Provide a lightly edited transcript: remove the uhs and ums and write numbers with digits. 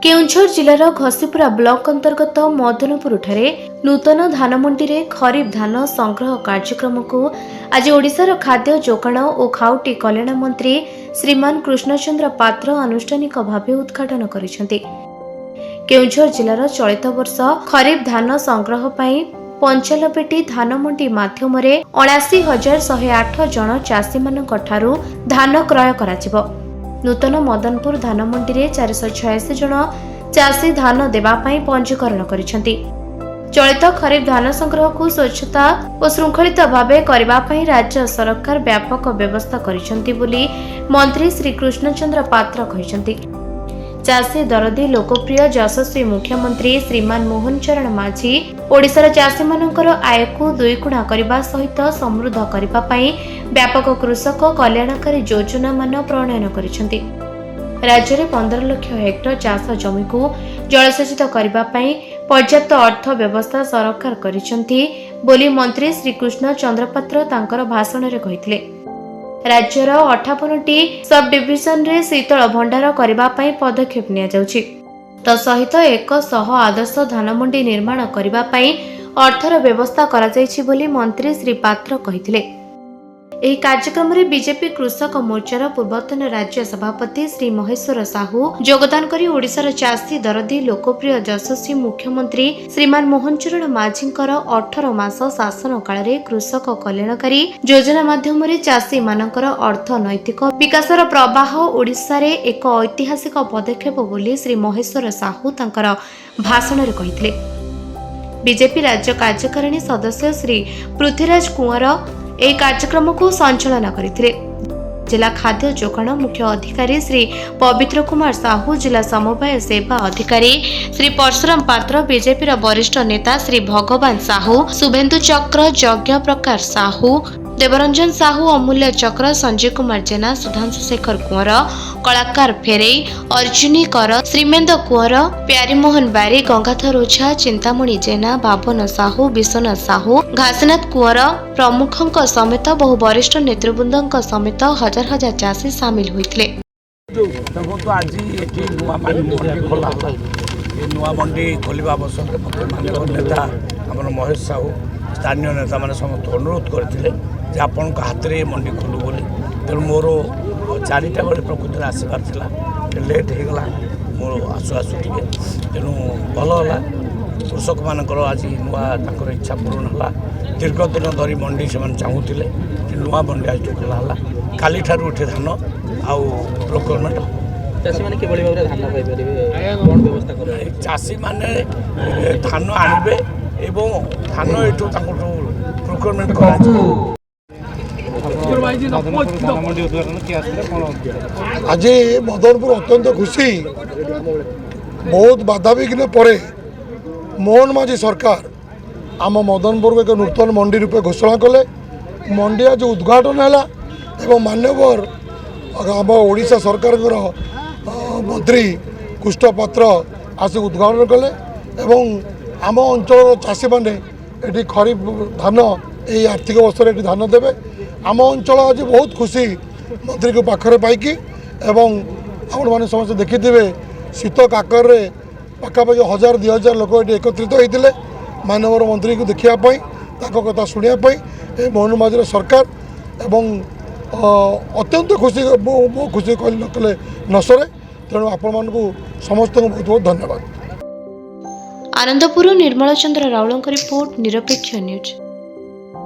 Keonjhar जिलार Ghasipura block अंतर्गत मदनपुर ठारे नूतन धानमंडी रे खरीफ धान संग्रह कार्यक्रम को आज ओडिशार खाद्य जोगाण और खाउटी कल्याण मंत्री श्रीमान कृष्णचंद्र पात्र आनुष्ठानिक भाव उद्घाटन करिसेंति। केउंझर जिलार चलित वर्ष खरीफ धान संग्रह पाई 95टी धानमंडी माध्यम 79,108 जन चाषी मानक ठारू धान क्रय कराजिबो। नूतन मदनपुर धानमंडी रे 486 जन चाषी धान देवा पाई पंजीकरण करिसेंति। चलित खरीफ धान संग्रह को स्वच्छता और श्रृंखलित भावे करबा पाई राज्य सरकार व्यापक व्यवस्था करिसेंति बोली मंत्री श्री कृष्णचंद्र पात्र कहिसेंति। चाषी दरदी लोकप्रिय यशस्वी मुख्यमंत्री श्रीमान मोहन चरण माझी ओडिशार चाषी मानकर आय को दुईगुणा करबा सहित समृद्ध करबा पाई व्यापक कृषक कल्याणकारी योजना मान प्रणयन करिसेंति। राज्य में 15 लाख हेक्टर चाष जमी को जलसेचित करबा पाई पर्याप्त अर्थ व्यवस्था सरकार करिसेंति बोली मंत्री श्री कृष्ण चंद्रपात्र तांकर भाषण रे कहिथिले। राज्यर 58टी सब डिविजन रे शीतल भंडार करबा पाई पदक्षेप निया जाउछि। तसहित 100 आदर्श धानमंडी निर्माण करबा पाई अर्थर व्यवस्था करा जाइछि बोली मंत्री श्री पात्र कहिथिले। एही कार्यक्रम रे बीजेपी कृषक मोर्चार पूर्वतन राज्य सभापति श्री महेश्वर साहू योगदान करी ओडिशार चाषी दरदी लोकप्रिय यशस्वी मुख्यमंत्री श्रीमान मोहन चरण माझींकर 18 मास शासन काल रे कृषक कल्याणकारी योजना माध्यम चाषी मानकर अर्थनैतिक विकासर प्रवाह ओडिशा रे एक ऐतिहासिक पदक्षेप बोली श्री महेश्वर साहू तांकर भाषण रे कहिथिले। बीजेपी राज्य कार्यकारिणी सदस्य श्री पृथ्वीराज कुंवर এই कार्यक्रम को संचालन करथिले। जिला खाद्य जोगाण मुख्य अधिकारी श्री पवित्र कुमार साहू, जिला समवाय सेवा अधिकारी श्री परशुराम पात्र, बीजेपी वरिष्ठ नेता श्री भगवान साहू, शुभेन्दु चक्र, यज्ञ प्रकाश साहू, देवरंजन साहू, अमूल्य चक्र, संजय कुमार जेना, सुधांशु शेखर कुंवर, कलाकार फेरेई, अर्जुनी कर, श्रीमेंद कुंवर, प्यारीमोहन बारी, गंगाधर ओझा, चिंतामणि जेना, बाबन साहू, विश्वनाथ साहू, घासीनाथ कुंवर प्रमुखों समेत बहु वरिष्ठ नेतृवृंद समेत हजार हजार चाषी सामिल होते। नुआ मंडी खोलवा अवसर माननीय नेता आम महेश साहू स्थानीय नेता मैंने समस्त अनुरोध करते आपण हाथ में मंडी खोलू बोली। तेणु मोर 4टा बेले प्रकृति आसबार लेट होगला मोर आसु आसु टे तेणु भल है कृषक मानकर आज नुआ इच्छा पूरण है। दीर्घ दिन धरी मंडी से चाहूले नुआ मंडी आज खोला काली ठारू उठे धान आउ प्रोक्योरमेंट चाषी मैंने किभली भाव धान पाइपर व्यवस्था कर चाषी मैंने धान आनबे एवं धान एठू प्रोक्योरमेंट कर। आज मदनपुर अत्यंत खुशी बहुत बाधाविघ्न पर मोहन माझी सरकार आम मदनपुर को एक नूतन मंडी रूपे घोषणा कले। मंडी आज उद्घाटन है एवं मान्यवर आम ओडिशा सरकार मंत्री कृष्ण पात्र आसी उद्घाटन कले एवं आम अंचल चाषी मैंने ये खरीफ धान यही आर्थिक वर्ष ये धान देवे। आम अंचल आज बहुत खुशी मंत्री को पाखरे पाइकी एवं आपण मैंने समस्त देखिथे शीत काकर पखापाखि 1000-2000 लोक ये एकत्रित होते मानवर मंत्री को देखापी कथा शुणापी मोहन माझी सरकार एवं अत्यंत खुशी मो खुशी कहले नकले नसरे। तेणु आपण मानकु समस्त बहुत बहुत धन्यवाद। आनंदपुर निर्मल चंद्र राउल रिपोर्ट निरपेक्ष न्यूज।